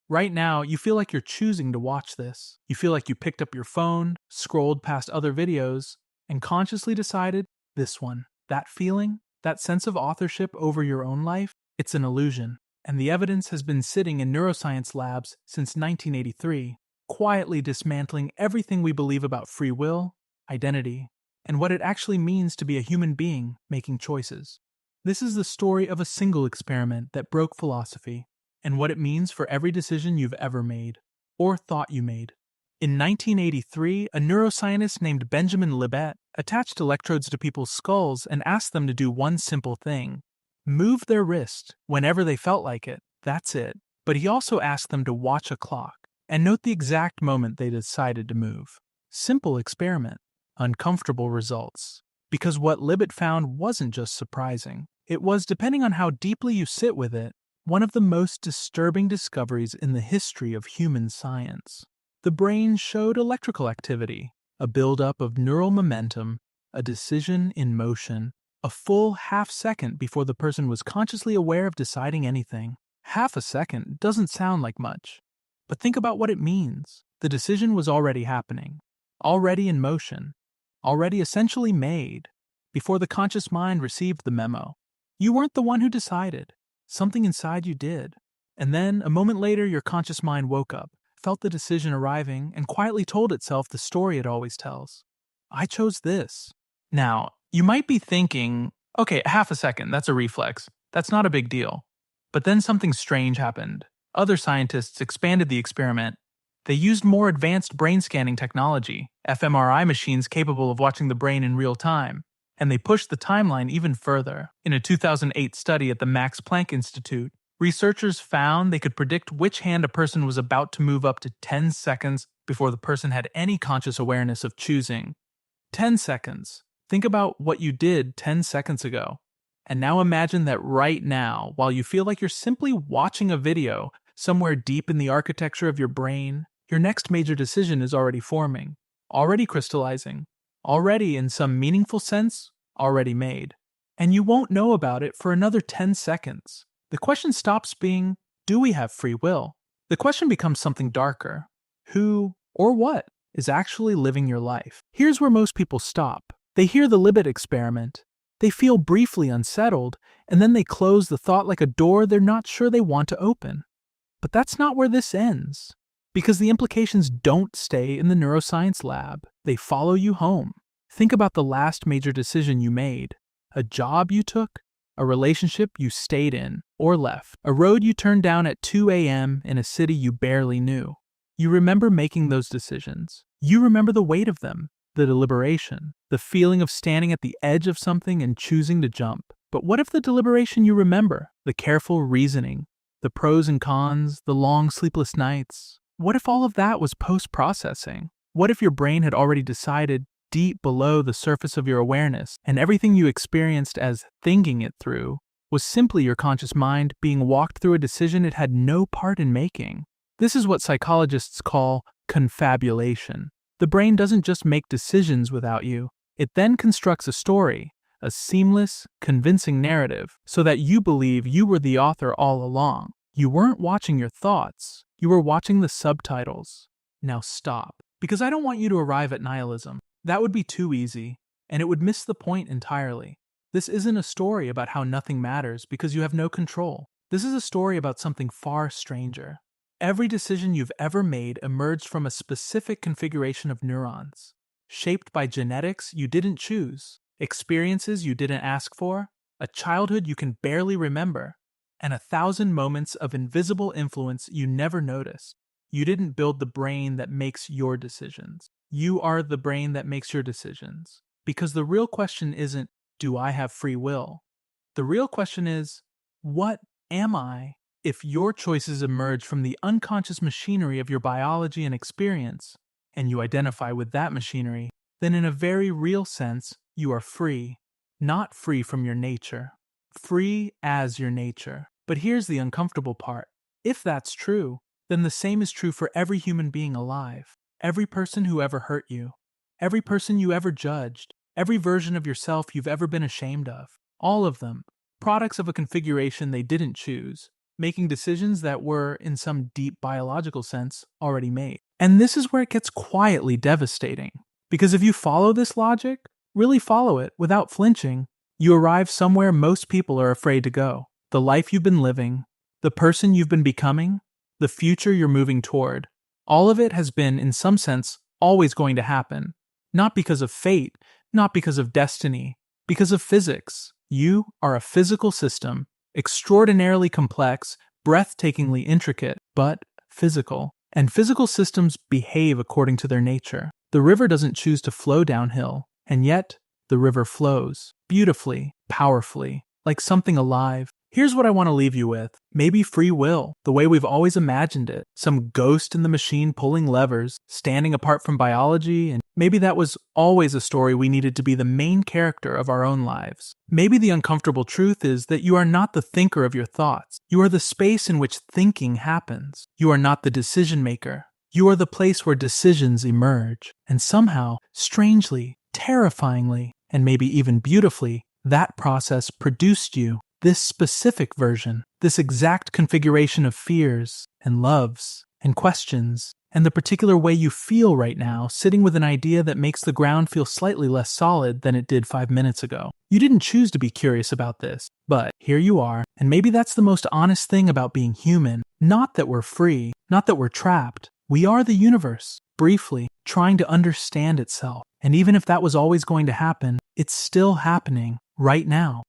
Right now, you feel like you're choosing to watch this. You feel like you picked up your phone, scrolled past other videos, and consciously decided this one. That feeling, that sense of authorship over your own life, it's an illusion. And the evidence has been sitting in neuroscience labs since 1983, quietly dismantling everything we believe about free will, identity, and what it actually means to be a human being making choices. This is the story of a single experiment that broke philosophy and what it means for every decision you've ever made, or thought you made. In 1983, a neuroscientist named Benjamin Libet attached electrodes to people's skulls and asked them to do one simple thing: move their wrist whenever they felt like it. That's it. But he also asked them to watch a clock and note the exact moment they decided to move. Simple experiment. Uncomfortable results. Because what Libet found wasn't just surprising. It was, depending on how deeply you sit with it, one of the most disturbing discoveries in the history of human science. The brain showed electrical activity, a buildup of neural momentum, a decision in motion, a full half second before the person was consciously aware of deciding anything. Half a second doesn't sound like much, but think about what it means. The decision was already happening, already in motion, already essentially made, before the conscious mind received the memo. You weren't the one who decided. Something inside you did. And then, a moment later, your conscious mind woke up, felt the decision arriving, and quietly told itself the story it always tells. I chose this. Now, you might be thinking, okay, half a second, that's a reflex. That's not a big deal. But then something strange happened. Other scientists expanded the experiment. They used more advanced brain scanning technology, fMRI machines capable of watching the brain in real time. And they pushed the timeline even further. In a 2008 study at the Max Planck Institute, researchers found they could predict which hand a person was about to move up to 10 seconds before the person had any conscious awareness of choosing. 10 seconds. Think about what you did 10 seconds ago. And now imagine that right now, while you feel like you're simply watching a video, somewhere deep in the architecture of your brain, your next major decision is already forming, already crystallizing, already, in some meaningful sense, already made. And you won't know about it for another 10 seconds. The question stops being, do we have free will? The question becomes something darker. Who, or what, is actually living your life? Here's where most people stop. They hear the Libet experiment. They feel briefly unsettled, and then they close the thought like a door they're not sure they want to open. But that's not where this ends. Because the implications don't stay in the neuroscience lab. They follow you home. Think about the last major decision you made. A job you took, a relationship you stayed in or left, a road you turned down at 2 a.m. in a city you barely knew. You remember making those decisions. You remember the weight of them, the deliberation, the feeling of standing at the edge of something and choosing to jump. But what if the deliberation you remember, the careful reasoning, the pros and cons, the long sleepless nights? What if all of that was post-processing? What if your brain had already decided deep below the surface of your awareness, and everything you experienced as thinking it through was simply your conscious mind being walked through a decision it had no part in making? This is what psychologists call confabulation. The brain doesn't just make decisions without you, it then constructs a story, a seamless, convincing narrative, so that you believe you were the author all along. You weren't watching your thoughts, you were watching the subtitles. Now stop, because I don't want you to arrive at nihilism. That would be too easy, and it would miss the point entirely. This isn't a story about how nothing matters because you have no control. This is a story about something far stranger. Every decision you've ever made emerged from a specific configuration of neurons, shaped by genetics you didn't choose, experiences you didn't ask for, a childhood you can barely remember, and 1,000 moments of invisible influence you never noticed. You didn't build the brain that makes your decisions. You are the brain that makes your decisions. Because the real question isn't, do I have free will? The real question is, what am I? If your choices emerge from the unconscious machinery of your biology and experience, and you identify with that machinery, then in a very real sense, you are free. Not free from your nature. Free as your nature. But here's the uncomfortable part. If that's true, then the same is true for every human being alive. Every person who ever hurt you. Every person you ever judged. Every version of yourself you've ever been ashamed of. All of them. Products of a configuration they didn't choose. making decisions that were, in some deep biological sense, already made. And this is where it gets quietly devastating. Because if you follow this logic, really follow it without flinching, you arrive somewhere most people are afraid to go. The life you've been living, the person you've been becoming, the future you're moving toward. All of it has been, in some sense, always going to happen. Not because of fate, not because of destiny, because of physics. You are a physical system, extraordinarily complex, breathtakingly intricate, but physical. And physical systems behave according to their nature. The river doesn't choose to flow downhill, and yet the river flows, beautifully, powerfully, like something alive. Here's what I want to leave you with. Maybe free will, the way we've always imagined it. Some ghost in the machine pulling levers, standing apart from biology, and maybe that was always a story we needed to be the main character of our own lives. Maybe the uncomfortable truth is that you are not the thinker of your thoughts. You are the space in which thinking happens. You are not the decision maker. You are the place where decisions emerge. And somehow, strangely, terrifyingly, and maybe even beautifully, that process produced you. This specific version, this exact configuration of fears and loves and questions, and the particular way you feel right now, sitting with an idea that makes the ground feel slightly less solid than it did 5 minutes ago. You didn't choose to be curious about this, but here you are, and maybe that's the most honest thing about being human. Not that we're free, not that we're trapped. We are the universe, briefly, trying to understand itself. And even if that was always going to happen, it's still happening right now.